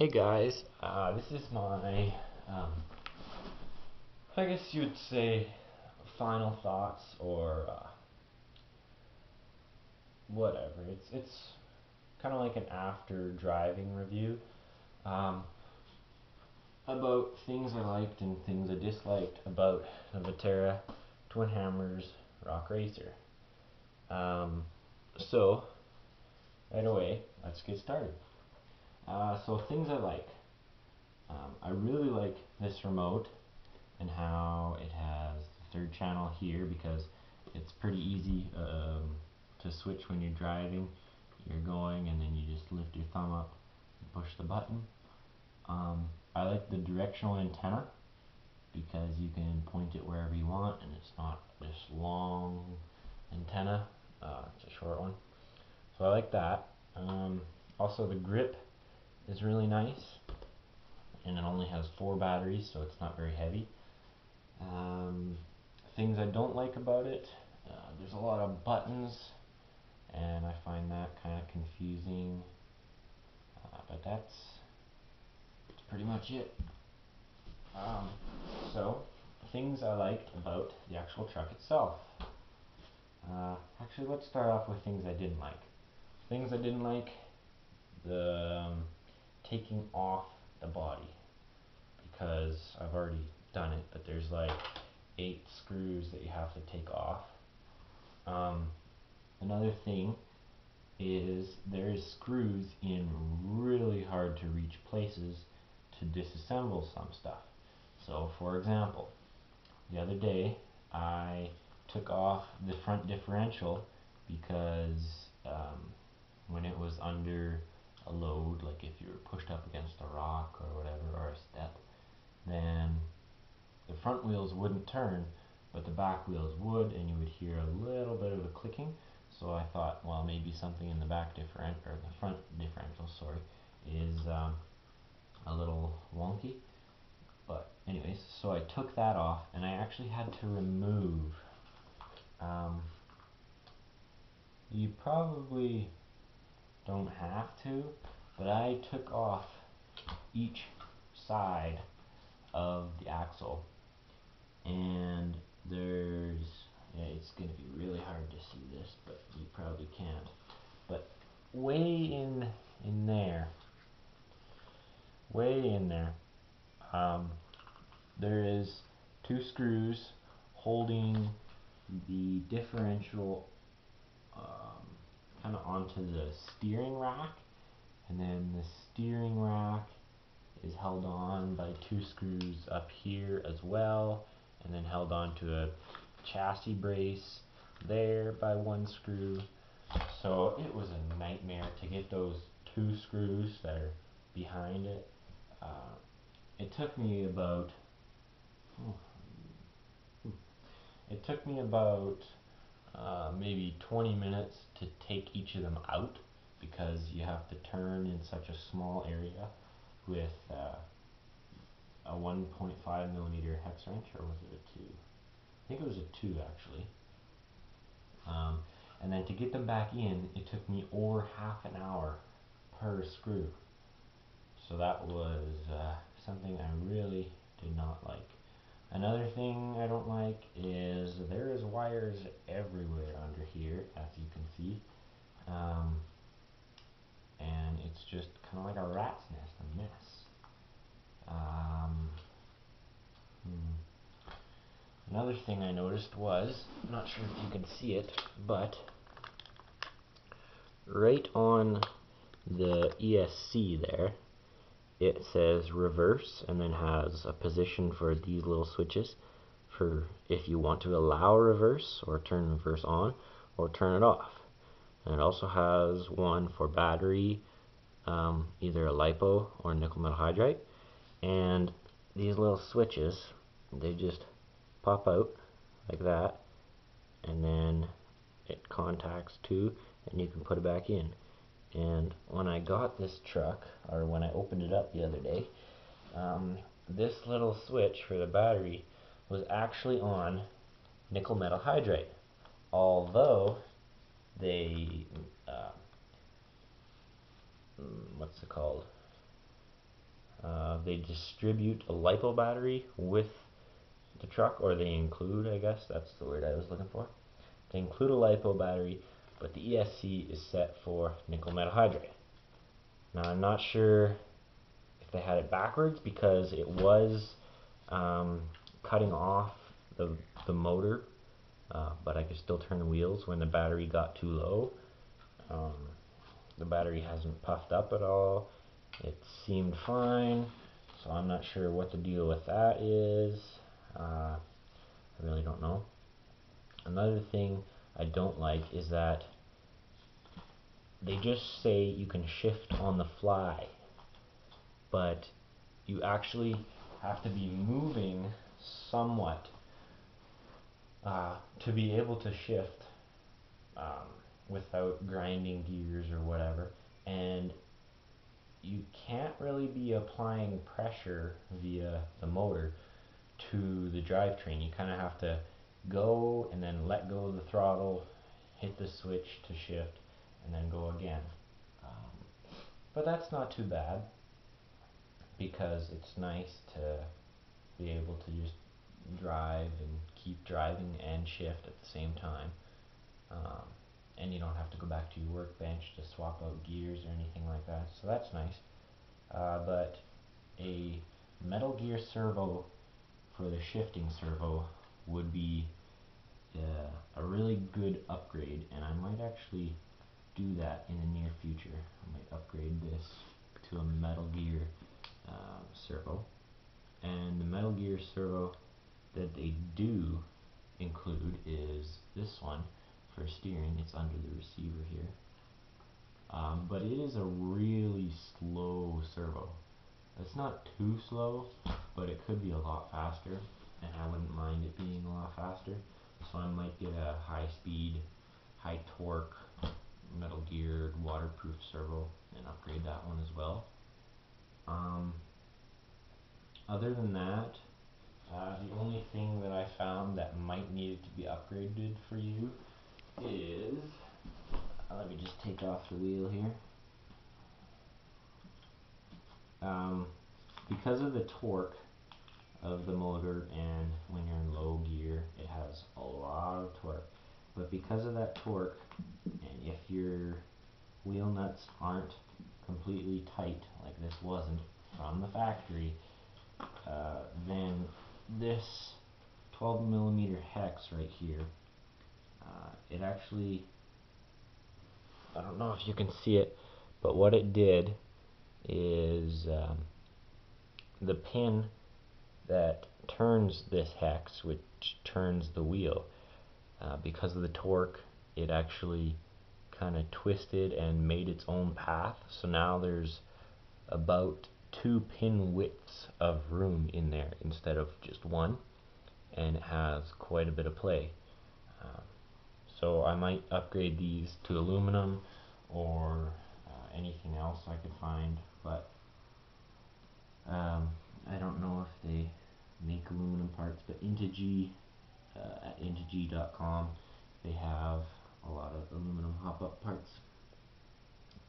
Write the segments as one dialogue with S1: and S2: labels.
S1: Hey guys, this is my, I guess you would say, final thoughts or whatever. It's kind of like an after driving review um, about things I liked and things I disliked about the Vaterra Twin Hammers Rock Racer. So right away, let's get started. So things I like. I really like this remote and how it has the third channel here because it's pretty easy to switch when you're driving. You're going and then you just lift your thumb up and push the button. I like the directional antenna because you can point it wherever you want and it's not this long antenna. It's a short one. So I like that. Also the grip is really nice and it only has 4 batteries, so it's not very heavy. Things I don't like about it, there's a lot of buttons and I find that kind of confusing, but that's pretty much it. So things I liked about the actual truck itself. Actually, let's start off with things I didn't like. Things I didn't like, the taking off the body, because I've already done it, but there's like 8 screws that you have to take off. Another thing is there's screws in really hard to reach places to disassemble some stuff. So for example, the other day I took off the front differential because when it was under a load, like if you were pushed up against a rock or whatever, or a step, then the front wheels wouldn't turn, but the back wheels would, and you would hear a little bit of a clicking. So I thought, well, maybe something in the back differential, or the front differential, sorry, is a little wonky. But anyways, so I took that off, and I actually had to remove. You probably don't have to, but I took off each side of the axle, and there's, yeah, it's going to be really hard to see this, but you probably can't. But way in there, there is 2 screws holding the differential kind of onto the steering rack, and then the steering rack is held on by 2 screws up here as well, and then held on to a chassis brace there by 1 screw. So it was a nightmare to get those 2 screws that are behind it. It took me about maybe 20 minutes to take each of them out, because you have to turn in such a small area with a 1.5 millimeter hex wrench, or was it a 2? I think it was a 2 actually. And then to get them back in, it took me over half an hour per screw. So that was something I really did not like. Another thing I don't like is there is wires everywhere under here, as you can see. And it's just kind of like a rat's nest, a mess. Another thing I noticed was, I'm not sure if you can see it, but right on the ESC there, it says reverse, and then has a position for these little switches for if you want to allow reverse or turn reverse on or turn it off. And it also has one for battery, either a Lipo or nickel metal hydride. And these little switches, they just pop out like that, and then it contacts to, and you can put it back in. And when I got this truck, or when I opened it up the other day, this little switch for the battery was actually on nickel metal hydride, although they what's it called, They distribute a Lipo battery with the truck, or they include, I guess that's the word I was looking for. They include a Lipo battery, but the ESC is set for nickel metal hydride. Now I'm not sure if they had it backwards because it was cutting off the motor, but I could still turn the wheels when the battery got too low. The battery hasn't puffed up at all. It seemed fine, so I'm not sure what the deal with that is. I really don't know. Another thing I don't like is that they just say you can shift on the fly, but you actually have to be moving somewhat to be able to shift without grinding gears or whatever. And you can't really be applying pressure via the motor to the drivetrain. You kind of have to go and then let go of the throttle, hit the switch to shift, and then go again. But that's not too bad because it's nice to be able to just drive and keep driving and shift at the same time. And you don't have to go back to your workbench to swap out gears or anything like that, so that's nice. But a metal gear servo for the shifting servo would be a really good upgrade, and I might actually do that in the near future. I might upgrade this to a metal gear servo. And the metal gear servo that they do include is this one for steering. It's under the receiver here. But it is a really slow servo. It's not too slow, but it could be a lot faster, and I wouldn't mind it being a lot faster. So I might get a high speed, high torque, metal geared, waterproof servo and upgrade that one as well. Other than that, the only thing that I found that might need it to be upgraded for you is, let me just take off the wheel here. Because of the torque of the motor, and when you're in low gear it has a lot of torque, but because of that torque, and if your wheel nuts aren't completely tight like this wasn't from the factory, then this 12mm hex right here, it actually, I don't know if you can see it, but what it did is the pin that turns this hex, which turns the wheel, because of the torque, it actually kind of twisted and made its own path. So now there's about 2 pin widths of room in there instead of just one, and it has quite a bit of play. So I might upgrade these to aluminum or anything else I could find, but I don't know if they make aluminum parts, but Integ, at integ.com, they have a lot of aluminum hop-up parts.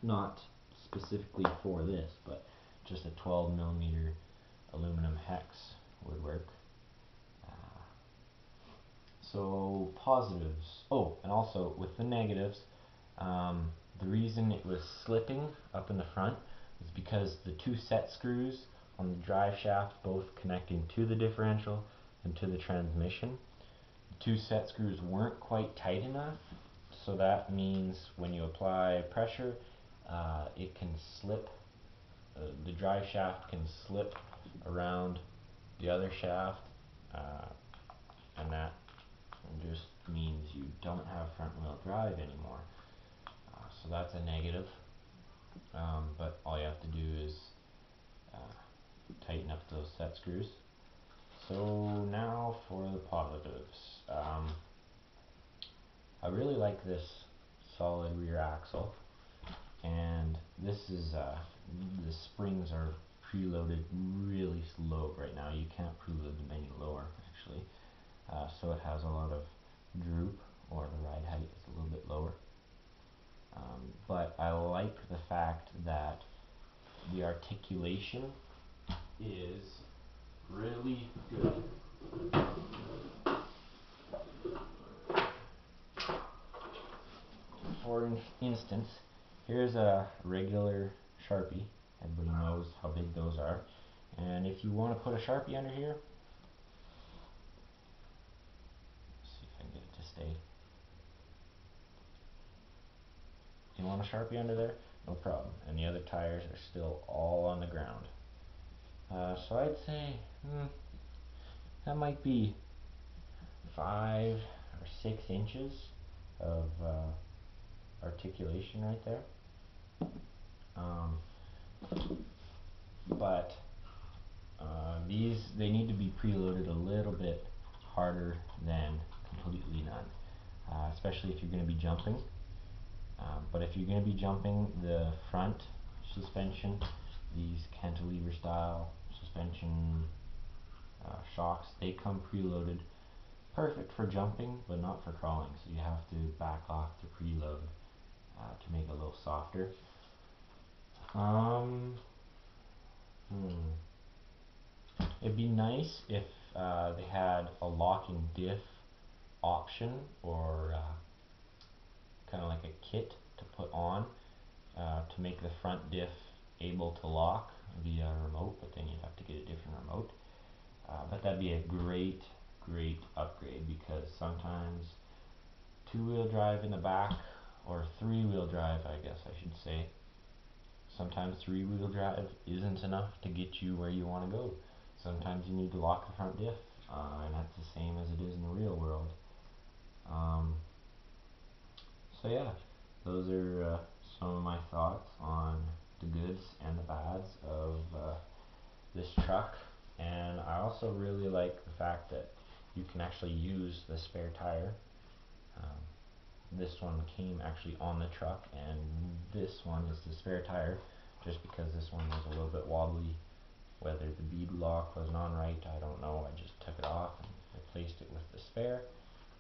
S1: Not specifically for this, but just a 12mm aluminum hex would work. So positives. Oh, and also with the negatives, the reason it was slipping up in the front is because the 2 set screws on the drive shaft, both connecting to the differential and to the transmission, the 2 set screws weren't quite tight enough, so that means when you apply pressure, it can slip, the drive shaft can slip around the other shaft, and that just means you don't have front wheel drive anymore. So that's a negative, but all you have to do is tighten up those set screws. So now for the positives. I really like this solid rear axle, and this is the springs are preloaded really low right now. You can't preload them any lower actually, so it has a lot of droop, or the ride height is a little bit lower. But I like the fact that the articulation is really good. For instance, here's a regular Sharpie. Everybody knows how big those are. And if you want to put a Sharpie under here, see if I can get it to stay. You want a Sharpie under there? No problem. And the other tires are still all on the ground. So I'd say that might be 5 or 6 inches of articulation right there. But they need to be preloaded a little bit harder than completely none, especially if you're going to be jumping. But if you're going to be jumping, the front suspension, these cantilever style suspension shocks, they come preloaded. Perfect for jumping, but not for crawling, so you have to back off the preload to make it a little softer. It'd be nice if they had a locking diff option, or kind of like a kit to put on to make the front diff able to lock via a remote, but then you'd have to get a different remote. But that'd be a great upgrade, because sometimes 2-wheel drive in the back, or 3-wheel drive I guess I should say, sometimes 3-wheel drive isn't enough to get you where you want to go. Sometimes you need to lock the front diff, and that's the same as it is in the real world. So yeah, those are some of my thoughts on the goods and the bads of this truck. And I also really like the fact that you can actually use the spare tire. This one came actually on the truck, and this one is the spare tire, just because this one was a little bit wobbly. Whether the bead lock wasn't on right, I don't know. I just took it off and replaced it with the spare.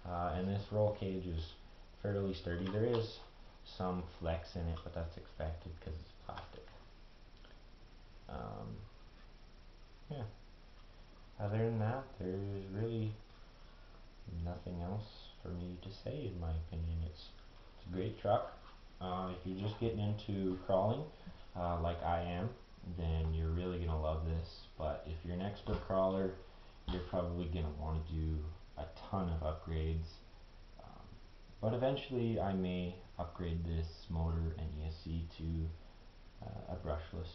S1: And this roll cage is fairly sturdy. There is some flex in it, but that's expected because it's plastic. Yeah. Other than that, there's really nothing else for me to say. In my opinion, it's a great truck. If you're just getting into crawling, like I am, then you're really gonna love this. But if you're an expert crawler, you're probably gonna want to do a ton of upgrades. But eventually, I may upgrade this motor and ESC to a brushless.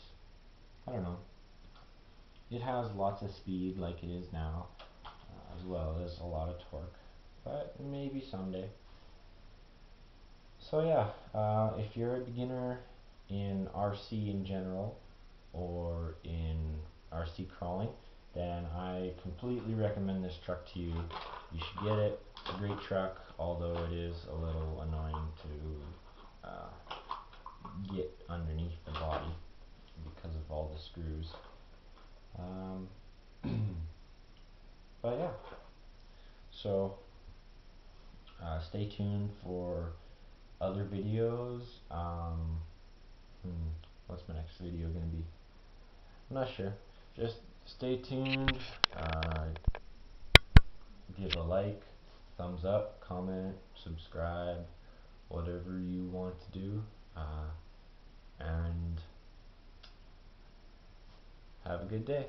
S1: I don't know. It has lots of speed like it is now, as well as a lot of torque, but maybe someday. So yeah, if you're a beginner in RC in general, or in RC crawling, then I completely recommend this truck to you. You should get it. It's a great truck, although it is a little annoying to get underneath the body because of all the screws. But yeah, so stay tuned for other videos. What's my next video gonna be? I'm not sure. Just stay tuned. Give a like, thumbs up, comment, subscribe, whatever you want to do. And have a good day.